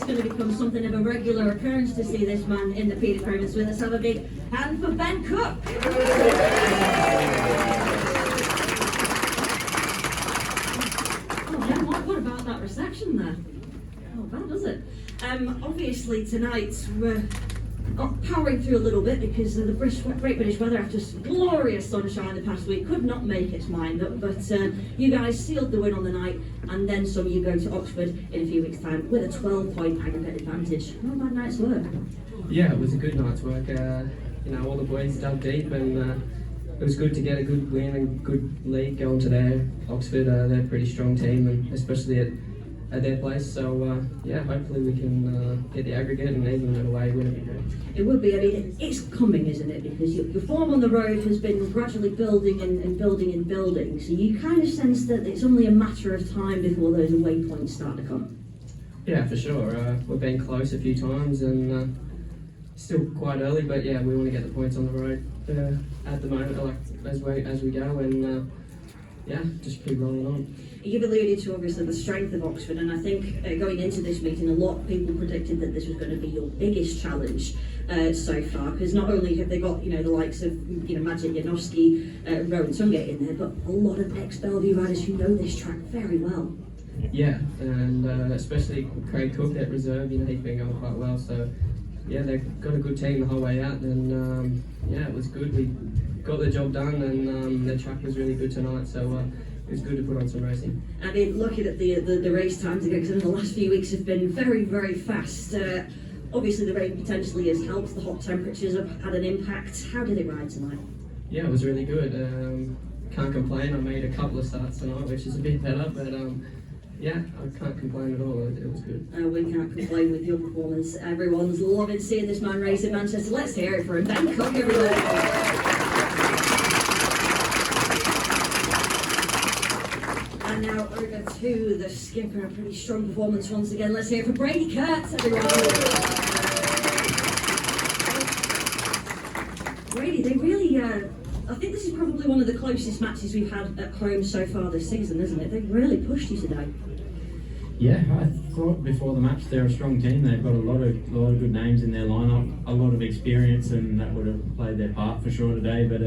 going to become something of a regular occurrence to see this man in the Peter Pyramids. So let's have a big hand for Ben Cook. Oh, Ben, what about that reception there? Not bad, does it? Obviously tonight we're powering through a little bit because of the Great British weather after glorious sunshine the past week. Could not make its mind up, but you guys sealed the win on the night, and then some. You go to Oxford in a few weeks' time with a 12-point aggregate advantage. Not a bad night's work. Yeah, it was a good night's work. You know, all the boys dug deep, and it was good to get a good win and good lead going to there. Oxford, they're a pretty strong team, and especially at their place. So yeah, hopefully we can get the aggregate and even an away win. It would be. I mean, it's coming, isn't it? Because your form on the road has been gradually building and building and building. So you kind of sense that it's only a matter of time before those away points start to come. Yeah, for sure. We've been close a few times, and still quite early. But yeah, we want to get the points on the road at the moment, like as we go, and yeah, just keep rolling on. You've alluded to obviously the strength of Oxford, and I think going into this meeting, a lot of people predicted that this was going to be your biggest challenge so far, because not only have they got the likes of Magic Janowski, Rowan Tungate in there, but a lot of ex-Belle Vue riders who know this track very well. Yeah, and especially Craig Cook at reserve, he's been going quite well. So yeah, they've got a good team the whole way out, and yeah, it was good. We got the job done, and the track was really good tonight. So. It was good to put on some racing. I mean, looking at the race times again, because the last few weeks have been very, very fast. Obviously, the rain potentially has helped. The hot temperatures have had an impact. How did it ride tonight? Yeah, it was really good. Can't complain. I made a couple of starts tonight, which is a bit better, but yeah, I can't complain at all. It was good. We can't complain with your performance. Everyone's loving seeing this man race in Manchester. Let's hear it for him. Ben Cook, everyone. And now over to the skipper, a pretty strong performance once again. Let's hear it for Brady Kurtz, everyone. Brady, they really, I think this is probably one of the closest matches we've had at home so far this season, isn't it? They really pushed you today. Yeah, I thought before the match they're a strong team. They've got a lot of good names in their lineup, a lot of experience, and that would have played their part for sure today. But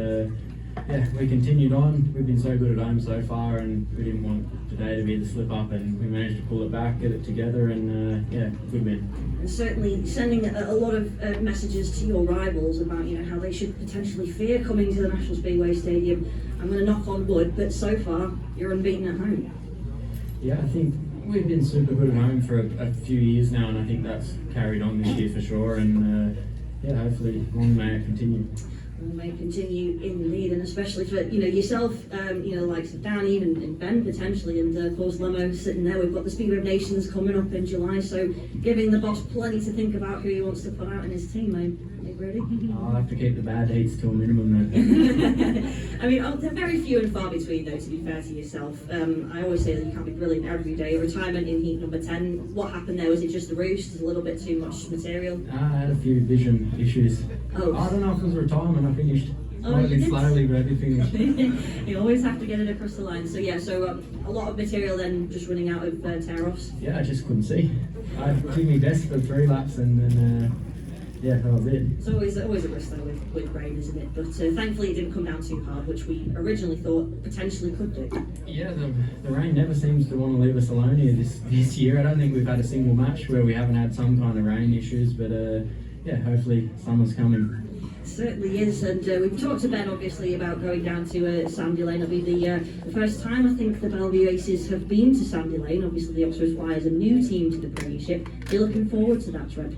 yeah, we continued on. We've been so good at home so far, and we didn't want today to be the slip up, and we managed to pull it back, get it together, and yeah, good win. And certainly sending a lot of messages to your rivals about how they should potentially fear coming to the National Speedway Stadium. I'm going to knock on wood, but so far you're unbeaten at home. Yeah, I think we've been super good at home for a few years now, and I think that's carried on this year for sure. And yeah, hopefully long may it continue. May continue in the lead, and especially for yourself, like Danny and Ben potentially, and of course Lemmo sitting there. We've got the Speedway of Nations coming up in July, so giving the boss plenty to think about who he wants to put out in his team. Hey, Brady? I'll have to keep the bad heats to a minimum then. I mean, they're very few and far between, though, to be fair to yourself. I always say that you can't be brilliant every day. Retirement in heat number 10. What happened there? Was it just the roost? A little bit too much material? I had a few vision issues. Oh. I don't know if it was retirement. I finished slightly slowly, but I did finish. You always have to get it across the line. So yeah, a lot of material then just running out of tear-offs. Yeah, I just couldn't see. I did my best for 3 laps, and then yeah, that was it. It's always a risk though with rain, isn't it? But thankfully it didn't come down too hard, which we originally thought potentially could do. Yeah, the rain never seems to want to leave us alone here this year. I don't think we've had a single match where we haven't had some kind of rain issues, but yeah, hopefully summer's coming. Certainly is, and we've talked to Ben obviously about going down to Sandy Lane. It'll be the first time I think the Belle Vue Aces have been to Sandy Lane. Obviously the Oxford Flyers, a new team to the Premiership. You're looking forward to that trip?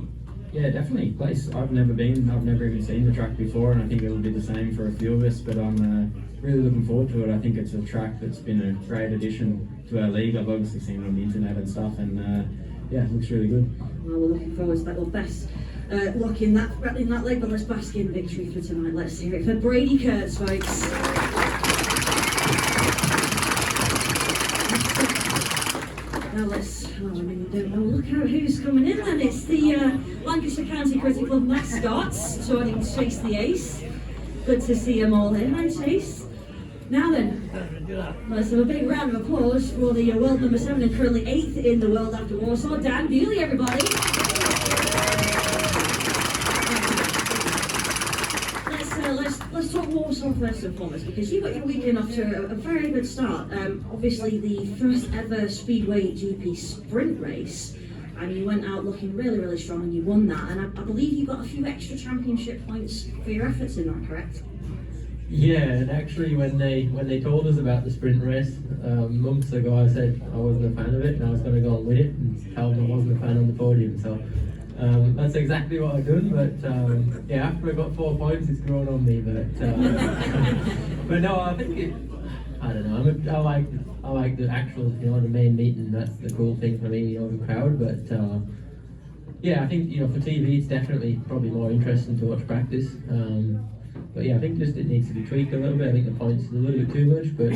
Yeah, definitely. Place I've never been. I've never even seen the track before, and I think it'll be the same for a few of us, but I'm really looking forward to it. I think it's a track that's been a great addition to our league. I've obviously seen it on the internet and stuff, and yeah, it looks really good. Well, we're looking forward to that. Well, best luck in that leg, but let's bask in victory for tonight. Let's hear it for Brady Kurtz, folks. Now let's, I mean, you don't know, look out who's coming in then. It's the Lancashire County Cricket Club mascots joining Chase the Ace. Good to see them all here. Hi, Chase. Now then, let's have a big round of applause for the world number 7 and currently 8th in the world after Warsaw, Dan Bewley, everybody. Let's talk Warsaw first and foremost, because you got your weekend off to a very good start. Obviously the first ever Speedway GP sprint race, and you went out looking really, really strong and you won that, and I believe you got a few extra championship points for your efforts in that, correct? Yeah, and actually when they told us about the sprint race months ago, I said I wasn't a fan of it and I was going to go and win it, and tell them I wasn't a fan on the podium. So that's exactly what I've done. But yeah, after I got 4 points, it's grown on me. But no, I think I don't know. I like the actual, the main meeting. That's the cool thing for me, the crowd. But yeah, I think for TV, it's definitely probably more interesting to watch practice. But yeah, I think just it needs to be tweaked a little bit. I think the points is a little bit too much, but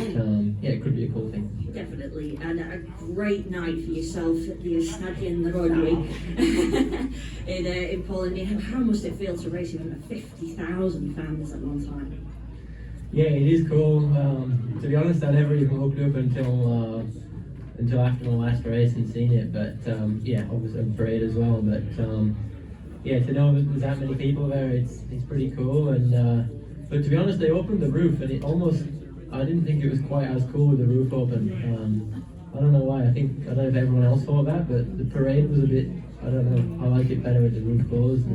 yeah, it could be a cool thing. Definitely, and a great night for yourself at the Stadion Narodowy in Poland. How must it feel to race in front of 50,000 fans at one time? Yeah, it is cool. To be honest, I never even looked up until after my last race and seen it. But yeah, obviously I'm parade as well. But yeah, to know that there's that many people there, it's pretty cool. And but to be honest, they opened the roof, and I didn't think it was quite as cool with the roof open. I don't know why. I don't know if everyone else thought that, but the parade was a bit. I don't know. I like it better with the roof closed.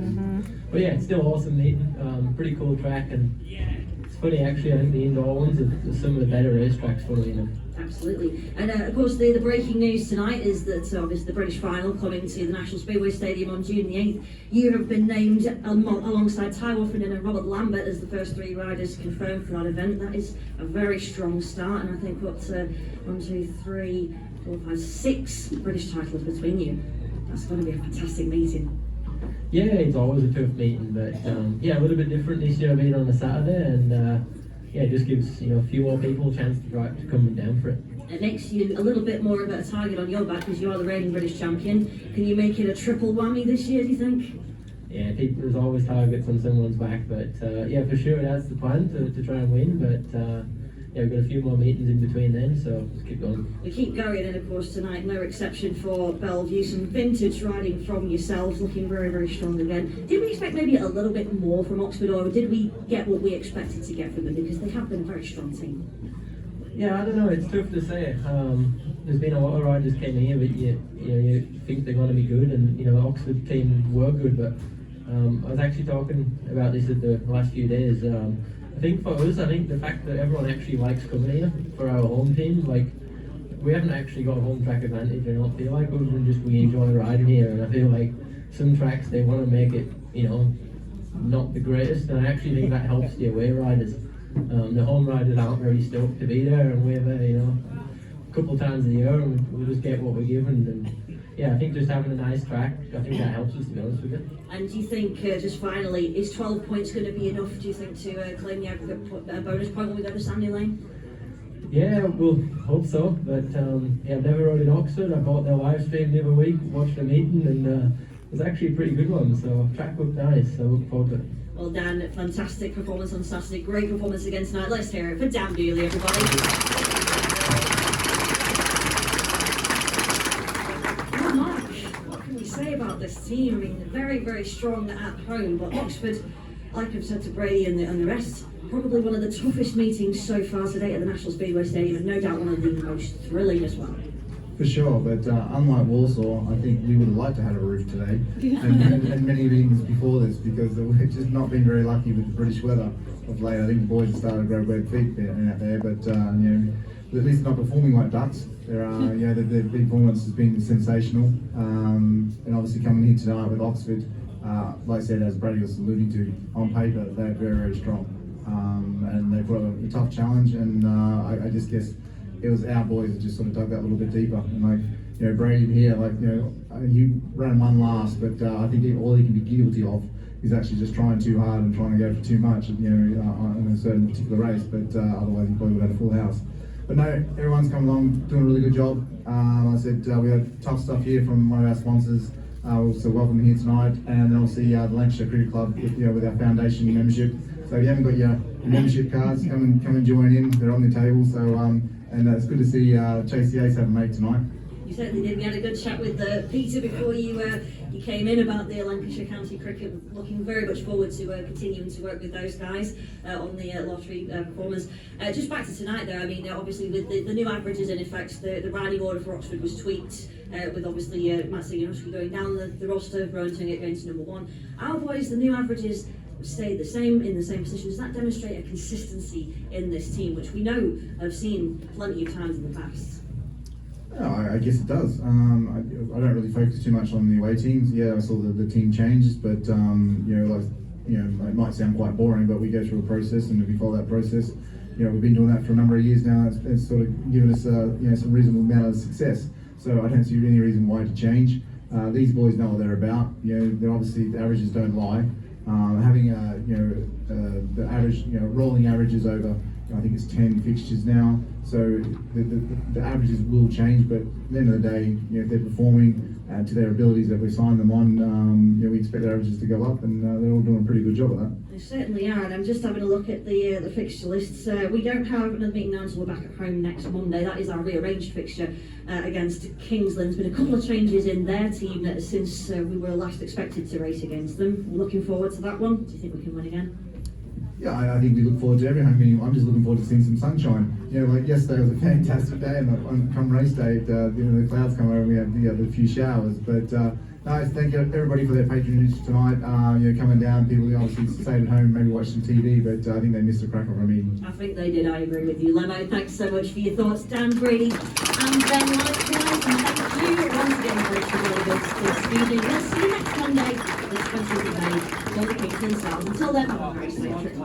But yeah, it's still awesome meeting. Pretty cool track, and it's funny actually. I think the indoor ones are some of the better racetracks, funnily enough. Absolutely, and of course the breaking news tonight is that obviously the British final coming to the National Speedway Stadium on June the 8th. You have been named alongside Ty Woffenden and Robert Lambert as the first 3 riders confirmed for that event. That is a very strong start, and I think what 1, 2, 3, 4, 5, 6 British titles between you. That's going to be a fantastic meeting. Yeah, it's always a tough meeting, but yeah, a little bit different this year being on a Saturday, and yeah, it just gives a few more people a chance to come down for it. It makes you a little bit more of a target on your back because you are the reigning British champion. Can you make it a triple whammy this year, do you think? Yeah, there's always targets on someone's back, but yeah, for sure that's the plan to try and win. But yeah, we've got a few more meetings in between then, so let's keep going. We keep going, and of course tonight, no exception for Belle Vue. Some vintage riding from yourselves, looking very, very strong again. Did we expect maybe a little bit more from Oxford, or did we get what we expected to get from them? Because they have been a very strong team. Yeah, I don't know. It's tough to say. There's been a lot of riders came here, but you think they're going to be good, and the Oxford team were good. But I was actually talking about this at the last few days. I think for us, the fact that everyone actually likes coming here for our home team, we haven't actually got a home track advantage. I don't feel like, other than just we enjoy riding here, and I feel like some tracks they want to make it, not the greatest, and I actually think that helps the away riders. The home riders aren't very stoked to be there, and we're there, a couple times a year, and we'll just get what we're given. And yeah, I think just having a nice track, I think that helps us, to be honest with you. And do you think, just finally, is 12 points going to be enough, do you think, to claim the aggregate bonus point when we go to Sandy Lane? Yeah, we'll hope so, but yeah, I've never rode in Oxford. I bought their live stream the other week, watched the meeting, and it was actually a pretty good one, so track looked nice, so I look forward to it. Well, Dan, fantastic performance on Saturday, great performance again tonight. Let's hear it for Dan Bewley, everybody. Not much. What can we say about this team? I mean, very, very strong at home, but Oxford, like I've said to Brady and the rest, probably one of the toughest meetings so far today at the National Speedway Stadium, and no doubt one of the most thrilling as well. For sure, but unlike Warsaw, I think we would have liked to have a roof today, and many meetings before this, because we've just not been very lucky with the British weather of late. I think the boys have started to grow web feet out there, but at least not performing like ducks. Their performance has been sensational, and obviously coming here tonight with Oxford, like I said, as Brady was alluding to, on paper they're very, very strong, and they've got a tough challenge, and I just guess it was our boys that just sort of dug that little bit deeper. And Brady here, you ran one last, but I think all he can be guilty of is actually just trying too hard and trying to go for too much, on a certain particular race. But otherwise, he probably would have had a full house. But no, everyone's come along doing a really good job. I said we had tough stuff here from one of our sponsors. So welcome here tonight, and then obviously the Lancashire Cricket Club with our foundation membership. So if you haven't got your membership cards. Come and join in. They're on the table. So and it's good to see Chase the Ace have a mate tonight. You certainly did. We had a good chat with Peter before you came in about the Lancashire County Cricket. Looking very much forward to continuing to work with those guys on the lottery performance. Just back to tonight though, I mean obviously with the new averages in effect, the riding order for Oxford was tweaked with obviously Matt Siganovsky going down the roster, Rowan Tingett going to number 1. Our boys, the new averages stayed the same in the same position. Does that demonstrate a consistency in this team, which we know have seen plenty of times in the past? I guess it does. I don't really focus too much on the away teams. Yeah, I saw the team changes, but it might sound quite boring, but we go through a process, and if we follow that process, we've been doing that for a number of years now. It's sort of given us some reasonable amount of success. So I don't see any reason why to change. These boys know what they're about. They're obviously the averages don't lie. Having the average, rolling averages over, I think it's 10 fixtures now. So the averages will change, but at the end of the day, if they're performing to their abilities that we signed them on, we expect their averages to go up, and they're all doing a pretty good job of that. They certainly are, and I'm just having a look at the fixture lists. We don't have another meeting now until we're back at home next Monday. That is our rearranged fixture against Kingsland. There's been a couple of changes in their team since we were last expected to race against them. Looking forward to that one. Do you think we can win again? Yeah, I think we look forward to every home meeting. I'm just looking forward to seeing some sunshine. Like yesterday was a fantastic day, and come race day, the clouds come over, we had a few showers. But nice, thank you everybody for their patronage tonight. Coming down, people obviously stayed at home, maybe watched some TV, but I think they missed a crack of our meeting. I think they did. I agree with you, Lemmo. Thanks so much for your thoughts, Dan, Brady, and Ben. Likewise, and thank you once again for really good this evening. We'll see you next Monday, the 20th of May, for the Kingsland Stars. Until then, have a very safe trip.